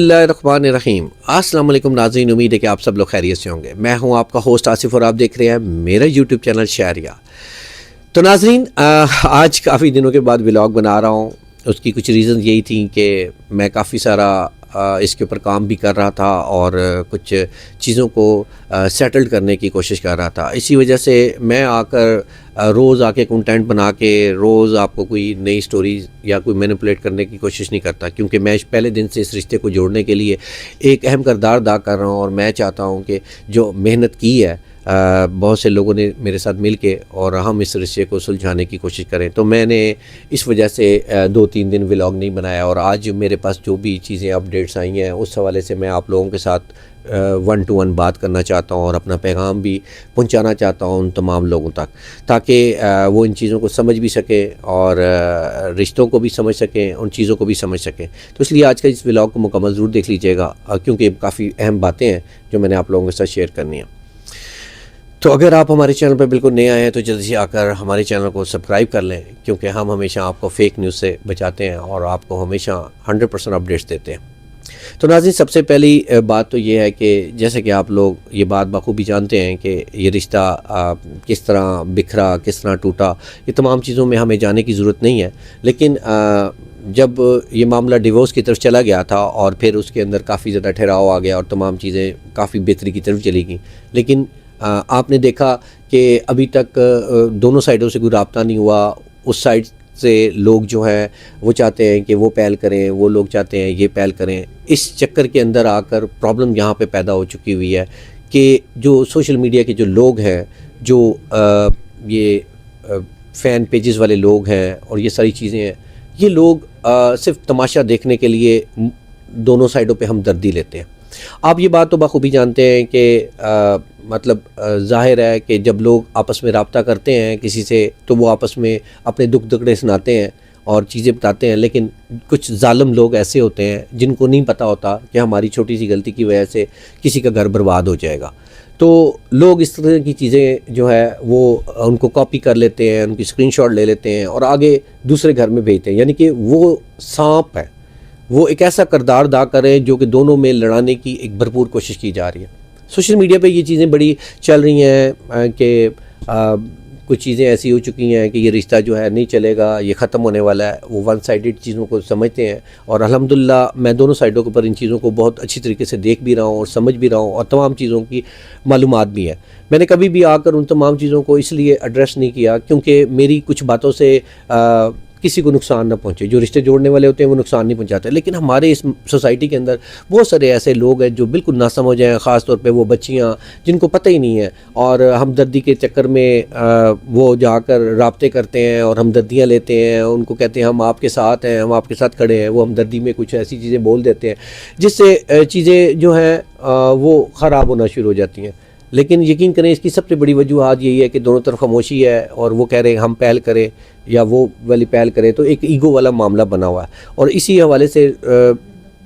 बिस्मिल्लाहिर्रहमानिर्रहीम। अस्सलाम वालेकुम नाज़रीन, उम्मीद है कि आप सब लोग खैरियत से होंगे। मैं हूं आपका होस्ट आसिफ और आप देख रहे हैं मेरा यूट्यूब चैनल शायरिया। तो नाज़रीन, आज काफ़ी दिनों के बाद व्लॉग बना रहा हूं। उसकी कुछ रीज़न यही थी कि मैं काफ़ी सारा इसके ऊपर काम भी कर रहा था और कुछ चीज़ों को सेटल्ड करने की कोशिश कर रहा था। इसी वजह से मैं आकर रोज़ आके कंटेंट बना के रोज़ आपको कोई नई स्टोरीज़ या कोई मैनिपुलेट करने की कोशिश नहीं करता, क्योंकि मैं पहले दिन से इस रिश्ते को जोड़ने के लिए एक अहम किरदार अदा कर रहा हूँ और मैं चाहता हूँ कि जो मेहनत की है बहुत से लोगों ने मेरे साथ मिल के और हम इस रिश्ते को सुलझाने की कोशिश करें। तो मैंने इस वजह से 2-3 दिन व्लॉग नहीं बनाया और आज मेरे पास जो भी चीज़ें अपडेट्स आई हैं उस हवाले से मैं आप लोगों के साथ 1 to 1 बात करना चाहता हूँ और अपना पैगाम भी पहुँचाना चाहता हूँ उन तमाम लोगों तक, ताकि वो इन चीज़ों को समझ भी सकें और रिश्तों को भी समझ सकें, उन चीज़ों को भी समझ सकें। तो इसलिए आज का इस व्लॉग को मुकम्मल ज़रूर देख लीजिएगा, क्योंकि काफ़ी अहम बातें हैं जो मैंने आप लोगों के साथ शेयर करनी है। तो अगर आप हमारे चैनल पर बिल्कुल नए आए हैं तो जल्दी से आकर हमारे चैनल को सब्सक्राइब कर लें, क्योंकि हम हमेशा आपको फ़ेक न्यूज़ से बचाते हैं और आपको हमेशा 100% अपडेट्स देते हैं। तो नाज़रीन, सबसे पहली बात तो ये है कि जैसे कि आप लोग ये बात बखूबी जानते हैं कि ये रिश्ता किस तरह बिखरा, किस तरह टूटा, ये तमाम चीज़ों में हमें जाने की ज़रूरत नहीं है। लेकिन जब ये मामला डिवोर्स की तरफ चला गया था और फिर उसके अंदर काफ़ी ज़्यादा ठहराव आ गया और तमाम चीज़ें काफ़ी बेहतरी की तरफ चली गई, लेकिन आपने देखा कि अभी तक दोनों साइडों से कोई राब्ता नहीं हुआ। उस साइड से लोग जो हैं वो चाहते हैं कि वो पहल करें, वो लोग चाहते हैं ये पहल करें। इस चक्कर के अंदर आकर प्रॉब्लम यहाँ पे पैदा हो चुकी हुई है कि जो सोशल मीडिया के जो लोग हैं, जो ये फ़ैन पेजेस वाले लोग हैं और ये सारी चीज़ें हैं, ये लोग सिर्फ तमाशा देखने के लिए दोनों साइडों पे हमदर्दी लेते हैं। आप ये बात तो बखूबी जानते हैं कि मतलब ज़ाहिर है कि जब लोग आपस में रब्ता करते हैं किसी से तो वो आपस में अपने दुख दगड़े सुनाते हैं और चीज़ें बताते हैं, लेकिन कुछ ज़ालिम लोग ऐसे होते हैं जिनको नहीं पता होता कि हमारी छोटी सी गलती की वजह से किसी का घर बर्बाद हो जाएगा। तो लोग इस तरह की चीज़ें जो है वो उनको कॉपी कर लेते हैं, उनकी स्क्रीनशॉट ले लेते हैं और आगे दूसरे घर में भेजते हैं। यानी कि वो सांप है, वो एक ऐसा किरदार अदा करें जो कि दोनों में लड़ाने की एक भरपूर कोशिश की जा रही है। सोशल मीडिया पे ये चीज़ें बड़ी चल रही हैं कि कुछ चीज़ें ऐसी हो चुकी हैं कि ये रिश्ता जो है नहीं चलेगा, ये ख़त्म होने वाला है। वो वन साइडेड चीज़ों को समझते हैं और अल्हम्दुलिल्लाह मैं दोनों साइडों के ऊपर इन चीज़ों को बहुत अच्छी तरीके से देख भी रहा हूँ और समझ भी रहा हूँ और तमाम चीज़ों की मालूमात भी है। मैंने कभी भी आकर उन तमाम चीज़ों को इसलिए एड्रेस नहीं किया क्योंकि मेरी कुछ बातों से किसी को नुकसान ना पहुंचे। जो रिश्ते जोड़ने वाले होते हैं वो नुकसान नहीं पहुंचाते, लेकिन हमारे इस सोसाइटी के अंदर बहुत सारे ऐसे लोग हैं जो बिल्कुल नासमझ हैं, ख़ास तौर पे वो बच्चियां जिनको पता ही नहीं है और हमदर्दी के चक्कर में वो जाकर राब्ते करते हैं और हमदर्दियां लेते हैं। उनको कहते हैं हम आपके साथ हैं, हम आपके साथ खड़े हैं। वो हमदर्दी में कुछ ऐसी चीज़ें बोल देते हैं जिससे चीज़ें जो हैं वो ख़राब होना शुरू हो जाती हैं। लेकिन यकीन करें इसकी सबसे बड़ी वजूहत यही है कि दोनों तरफ खामोशी है और वो कह रहे हैं हम पहल करें या वो वाली पहल करें, तो एक ईगो वाला मामला बना हुआ है। और इसी हवाले से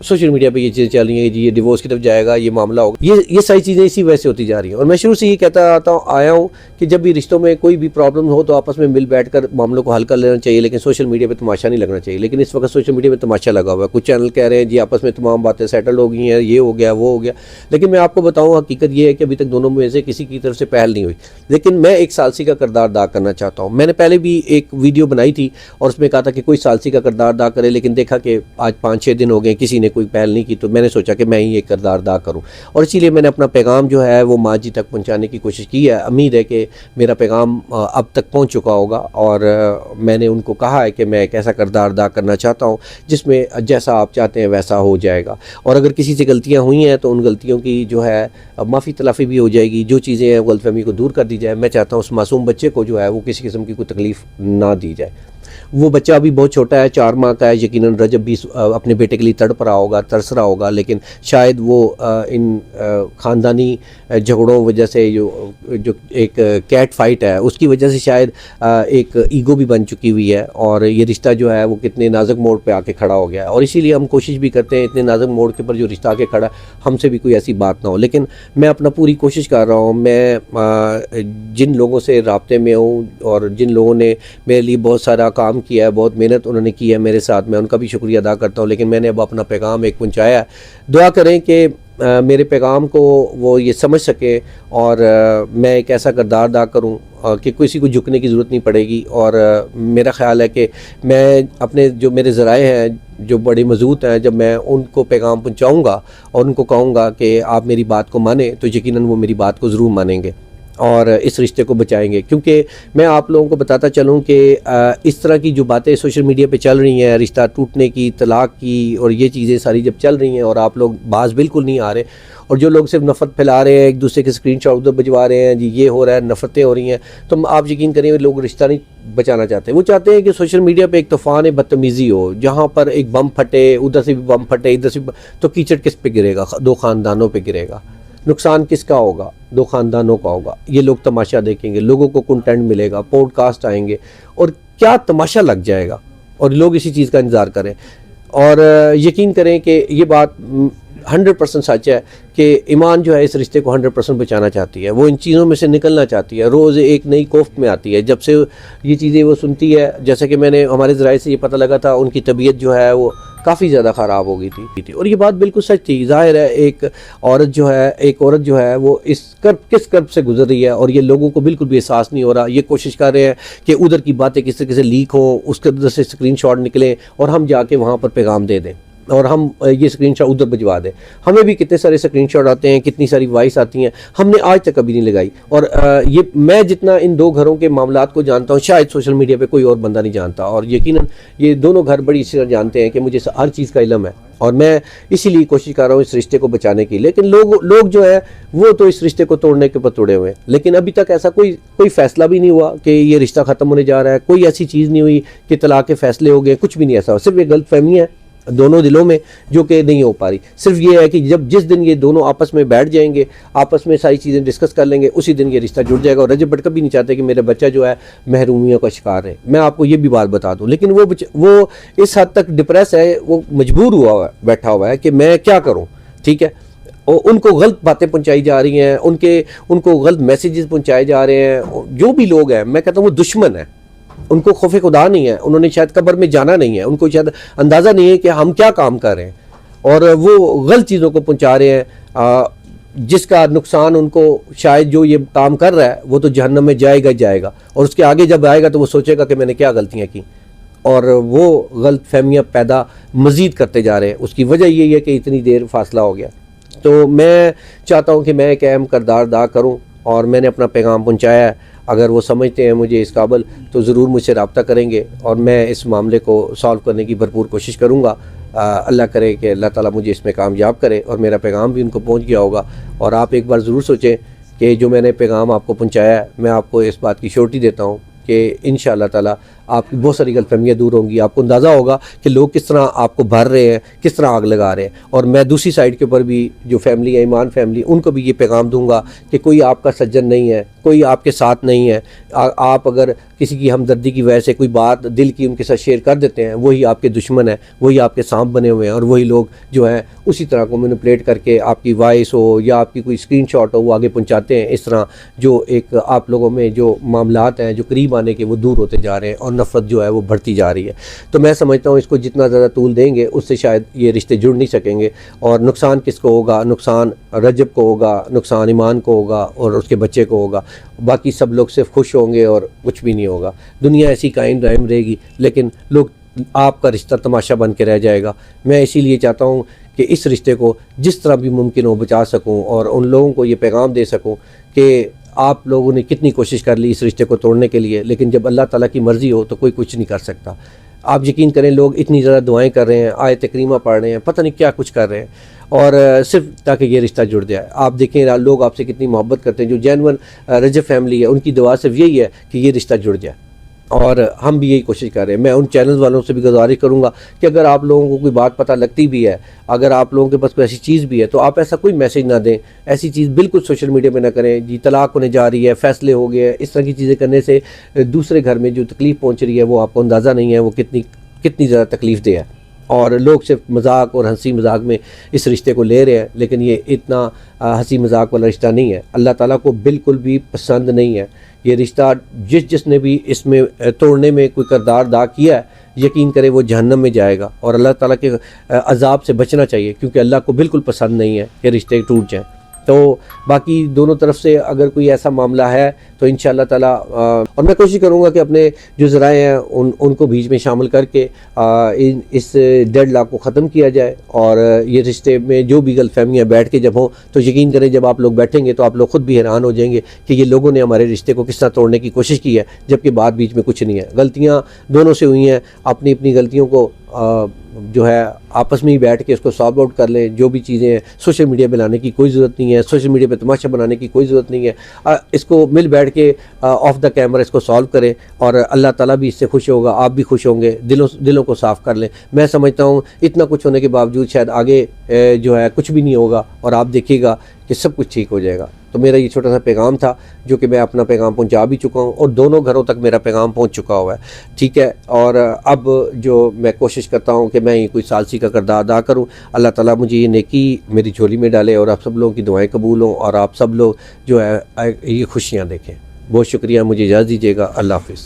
सोशल मीडिया पे ये चीज़ें चल रही हैं, ये डिवोर्स की तरफ जाएगा, ये मामला होगा, ये सारी चीज़ें इसी वजह से होती जा रही हैं। और मैं शुरू से ये कहता आया हूँ कि जब भी रिश्तों में कोई भी प्रॉब्लम हो तो आपस में मिल बैठ कर मामलों को हल कर लेना चाहिए, लेकिन सोशल मीडिया पे तमाशा नहीं लगना चाहिए। लेकिन इस वक्त सोशल मीडिया में तमाशा लगा हुआ है। कुछ चैनल कह रहे हैं जी आपस में तमाम बातें सेटल हो गई हैं, ये हो गया वो हो गया, लेकिन मैं आपको बताऊँ हकीकत ये है कि अभी तक दोनों में से किसी की तरफ से पहल नहीं हुई। लेकिन मैं एक सालसी का किरदार अदा करना चाहता हूँ। मैंने पहले भी एक वीडियो बनाई थी और उसमें कहा था कि कोई सालसी का किरदार अदा करे, लेकिन देखा कि आज 5-6 दिन हो गए किसी ने कोई पहल नहीं की, तो मैंने सोचा कि मैं ही एक किरदार अदा करूं और इसीलिए मैंने अपना पैगाम जो है वो माँ जी तक पहुंचाने की कोशिश की है। उम्मीद है कि मेरा पैगाम अब तक पहुंच चुका होगा और मैंने उनको कहा है कि मैं एक ऐसा किरदार अदा करना चाहता हूं जिसमें जैसा आप चाहते हैं वैसा हो जाएगा। और अगर किसी से गलतियां हुई हैं तो उन गलतियों की जो है माफ़ी तलाफ़ी भी हो जाएगी। जो चीज़ें हैं गलतफहमी को दूर कर दी जाए। मैं चाहता हूँ उस मासूम बच्चे को जो है वो किसी किस्म की कोई तकलीफ़ ना दी जाए। वो बच्चा अभी बहुत छोटा है, 4 माह का है। यकीनन रजब भी अपने बेटे के लिए तड़प रहा होगा, तरस रहा होगा, लेकिन शायद वो इन ख़ानदानी झगड़ों वजह से जो एक कैट फाइट है उसकी वजह से शायद एक ईगो भी बन चुकी हुई है और ये रिश्ता जो है वो कितने नाजुक मोड़ पे आके खड़ा हो गया है। और इसीलिए हम कोशिश भी करते हैं इतने नाजुक मोड़ के ऊपर जो रिश्ता आके खड़ा हमसे भी कोई ऐसी बात ना हो। लेकिन मैं अपना पूरी कोशिश कर रहा हूँ। मैं जिन लोगों से राब्ते में हूँ और जिन लोगों ने मेरे लिए बहुत सारा काम किया है, बहुत मेहनत उन्होंने की है मेरे साथ, मैं उनका भी शुक्रिया अदा करता हूँ। लेकिन मैंने अब अपना पैगाम एक पहुँचाया है। दुआ करें कि मेरे पैगाम को वो ये समझ सके और मैं एक ऐसा किरदार अदा करूँ कि किसी को झुकने की ज़रूरत नहीं पड़ेगी। और मेरा ख़्याल है कि मैं अपने जो मेरे ज़राए हैं जो बड़े मज़बूत हैं, जब मैं उनको पैगाम पहुँचाऊँगा और उनको कहूँगा कि आप मेरी बात को मानें, तो यकीनन वो मेरी बात को ज़रूर मानेंगे और इस रिश्ते को बचाएंगे। क्योंकि मैं आप लोगों को बताता चलूँ कि इस तरह की जो बातें सोशल मीडिया पे चल रही हैं, रिश्ता टूटने की, तलाक़ की, और ये चीज़ें सारी जब चल रही हैं और आप लोग बाज बिल्कुल नहीं आ रहे, और जो लोग सिर्फ नफ़रत फैला रहे हैं, एक दूसरे के स्क्रीनशॉट उधर भिजवा रहे हैं, जी ये हो रहा है, नफ़रतें हो रही हैं, तो आप यकीन करें लोग रिश्ता नहीं बचाना चाहते। वो चाहते हैं कि सोशल मीडिया पे एक तूफ़ान बदतमीज़ी हो, जहाँ पर एक बम फटे, उधर से भी बम फटे, इधर से तो कीचड़ किस पे गिरेगा? दो ख़ानदानों पे गिरेगा। नुकसान किसका होगा? दो ख़ानदानों का होगा। ये लोग तमाशा देखेंगे, लोगों को कंटेंट मिलेगा, पॉडकास्ट आएंगे और क्या तमाशा लग जाएगा, और लोग इसी चीज़ का इंतज़ार करें। और यकीन करें कि ये बात 100% सच है कि ईमान जो है इस रिश्ते को 100% बचाना चाहती है। वो इन चीज़ों में से निकलना चाहती है, रोज़ एक नई कोफ्त में आती है। जब से ये चीज़ें वो सुनती है, जैसे कि मैंने हमारे ज़राए से ये पता लगा था, उनकी तबीयत जो है वो काफ़ी ज़्यादा ख़राब हो गई थी। और ये बात बिल्कुल सच थी। ज़ाहिर है एक औरत जो है वो किस कर्ब से गुजर रही है, और ये लोगों को बिल्कुल भी एहसास नहीं हो रहा। ये कोशिश कर रहे हैं कि उधर की बातें किस तरीके से लीक हों, उसके उधर से स्क्रीनशॉट निकलें और हम जाके वहाँ पर पैगाम दे दें और हम ये स्क्रीनशॉट उधर भिजवा दें। हमें भी कितने सारे स्क्रीनशॉट आते हैं, कितनी सारी वॉइस आती हैं, हमने आज तक कभी नहीं लगाई। और ये मैं जितना इन दो घरों के मामलात को जानता हूँ, शायद सोशल मीडिया पे कोई और बंदा नहीं जानता। और यकीनन ये दोनों घर बड़ी अच्छी तरह जानते हैं कि मुझे हर चीज़ का इल्म है, और मैं इसीलिए कोशिश कर रहा हूँ इस रिश्ते को बचाने की। लेकिन लोग जो है वो तो इस रिश्ते को तोड़ने के ऊपर तुड़े हुए हैं। लेकिन अभी तक ऐसा कोई फ़ैसला भी नहीं हुआ कि ये रिश्ता ख़त्म होने जा रहा है। कोई ऐसी चीज़ नहीं हुई कि तलाक़ के फ़ैसले हो गए, कुछ भी नहीं ऐसा। सिर्फ एक गलतफहमी है दोनों दिलों में जो कि नहीं हो पा रही। सिर्फ ये है कि जिस दिन ये दोनों आपस में बैठ जाएंगे, आपस में सारी चीज़ें डिस्कस कर लेंगे, उसी दिन ये रिश्ता जुड़ जाएगा। और रजब भट्ट कभी नहीं चाहते कि मेरा बच्चा जो है महरूमियों का शिकार है। मैं आपको ये भी बात बता दूं। लेकिन वो इस हद तक डिप्रेस है, वो मजबूर बैठा हुआ है कि मैं क्या करूँ। ठीक है, और उनको गलत बातें पहुंचाई जा रही हैं, उनको गलत मैसेजेस पहुंचाए जा रहे हैं। जो भी लोग हैं, मैं कहता हूँ वो दुश्मन है। उनको खौफ खुदा नहीं है, उन्होंने शायद कब्र में जाना नहीं है, उनको शायद अंदाज़ा नहीं है कि हम क्या काम कर रहे हैं, और वो गलत चीज़ों को पहुंचा रहे हैं, जिसका नुकसान उनको शायद जो ये काम कर रहा है वो तो जहन्नम में जाएगा, और उसके आगे जब आएगा तो वो सोचेगा कि मैंने क्या गलतियाँ की, और वो गलत फहमियाँ पैदा मज़ीद करते जा रहे हैं। उसकी वजह यही है कि इतनी देर फासला हो गया। तो मैं चाहता हूँ कि मैं एक अहम किरदार अदा करूँ, और मैंने अपना पैगाम पहुँचाया है। अगर वो समझते हैं मुझे इस काबिल तो ज़रूर मुझसे रब्ता करेंगे, और मैं इस मामले को सॉल्व करने की भरपूर कोशिश करूँगा। अल्लाह करे कि अल्लाह ताला मुझे इसमें कामयाब करे और मेरा पैगाम भी उनको पहुँच गया होगा। और आप एक बार ज़रूर सोचें कि जो मैंने पैगाम आपको पहुँचाया है, मैं आपको इस बात की श्योरिटी देता हूँ कि इंशाअल्लाह ताला आपकी बहुत सारी गलतफहमियाँ दूर होंगी। आपको अंदाज़ा होगा कि लोग किस तरह आपको भर रहे हैं, किस तरह आग लगा रहे हैं। और मैं दूसरी साइड के ऊपर भी जो फैमिली है, ईमान फैमिली, उनको भी ये पैगाम दूंगा कि कोई आपका सज्जन नहीं है, कोई आपके साथ नहीं है। आप अगर किसी की हमदर्दी की वजह से कोई बात दिल की उनके साथ शेयर कर देते हैं, वही आपके दुश्मन है, वही आपके सांप बने हुए हैं, और वही लोग जो हैं उसी तरह को मैनिपुलेट करके आपकी वॉइस हो या आपकी कोई स्क्रीनशॉट हो वो आगे पहुंचाते हैं। इस तरह जो एक आप लोगों में जो मामलात हैं जो करीब आने के, वो दूर होते जा रहे हैं और नफ़रत जो है वो बढ़ती जा रही है। तो मैं समझता हूँ इसको जितना ज़्यादा तूल देंगे उससे शायद ये रिश्ते जुड़ नहीं सकेंगे। और नुकसान किसको होगा? नुकसान रजब को होगा, नुकसान ईमान को होगा और उसके बच्चे को होगा। बाकी सब लोग सिर्फ खुश होंगे और कुछ भी नहीं होगा। दुनिया ऐसी कायम दायम रहेगी, लेकिन लोग आपका रिश्ता तमाशा बन के रह जाएगा। मैं इसीलिए चाहता हूँ कि इस रिश्ते को जिस तरह भी मुमकिन हो बचा सकूँ, और उन लोगों को ये पैगाम दे सकूँ कि आप लोगों ने कितनी कोशिश कर ली इस रिश्ते को तोड़ने के लिए, लेकिन जब अल्लाह ताला की मर्ज़ी हो तो कोई कुछ नहीं कर सकता। आप यकीन करें, लोग इतनी ज़्यादा दुआएं कर रहे हैं, आयत करीमा पढ़ रहे हैं, पता नहीं क्या कुछ कर रहे हैं, और सिर्फ ताकि ये रिश्ता जुड़ जाए। आप देखें लोग आपसे कितनी मोहब्बत करते हैं। जो जेन्युइन रजब फैमिली है, उनकी दुआ सिर्फ यही है कि ये रिश्ता जुड़ जाए, और हम भी यही कोशिश कर रहे हैं। मैं उन चैनल वालों से भी गुजारिश करूंगा कि अगर आप लोगों को कोई बात पता लगती भी है, अगर आप लोगों के पास कोई ऐसी चीज़ भी है, तो आप ऐसा कोई मैसेज ना दें, ऐसी चीज़ बिल्कुल सोशल मीडिया पे ना करें। जी तलाक होने जा रही है, फैसले हो गए, इस तरह की चीज़ें करने से दूसरे घर में जो तकलीफ़ पहुँच रही है वो आपको अंदाज़ा नहीं है वो कितनी ज़्यादा तकलीफ़ दे है। और लोग सिर्फ मजाक और हंसी मजाक में इस रिश्ते को ले रहे हैं, लेकिन ये इतना हंसी मजाक वाला रिश्ता नहीं है। अल्लाह ताला को बिल्कुल भी पसंद नहीं है ये रिश्ता जिसने भी इसमें तोड़ने में कोई किरदार अदा किया है, यकीन करे वो जहन्नम में जाएगा। और अल्लाह ताला के अजाब से बचना चाहिए, क्योंकि अल्लाह को बिल्कुल पसंद नहीं है कि रिश्ते टूट जाएँ। तो बाकी दोनों तरफ से अगर कोई ऐसा मामला है तो इंशाअल्लाह ताला और मैं कोशिश करूँगा कि अपने जो ज़राए हैं उनको बीच में शामिल करके इस डेडलॉक को ख़त्म किया जाए। और ये रिश्ते में जो भी गलतफहमियाँ बैठ के जब हों तो यकीन करें जब आप लोग बैठेंगे तो आप लोग ख़ुद भी हैरान हो जाएंगे कि ये लोगों ने हमारे रिश्ते को किस तरह तोड़ने की कोशिश की है, जबकि बात बीच में कुछ नहीं है। गलतियाँ दोनों से हुई हैं, अपनी अपनी गलतियों को जो है आपस में ही बैठ के इसको सॉल्व आउट कर लें। जो भी चीज़ें हैं सोशल मीडिया पे लाने की कोई ज़रूरत नहीं है, सोशल मीडिया पे तमाशा बनाने की कोई ज़रूरत नहीं है। इसको मिल बैठ के ऑफ द कैमरा इसको सॉल्व करें और अल्लाह ताला भी इससे खुश होगा, आप भी खुश होंगे। दिलों को साफ़ कर लें। मैं समझता हूँ इतना कुछ होने के बावजूद शायद आगे जो है कुछ भी नहीं होगा और आप देखिएगा कि सब कुछ ठीक हो जाएगा। तो मेरा ये छोटा सा पैगाम था जो कि मैं अपना पैगाम पहुंचा भी चुका हूं और दोनों घरों तक मेरा पैगाम पहुंच चुका हुआ है, ठीक है। और अब जो मैं कोशिश करता हूं कि मैं ये कोई सालसी का किरदार अदा करूं। अल्लाह ताला मुझे ये नेकी मेरी झोली में डाले और आप सब लोगों की दुआएं कबूल हों और आप सब लोग जो है ये खुशियाँ देखें। बहुत शुक्रिया, मुझे इजाज़त दीजिएगा। अल्लाह हाफ़िज़।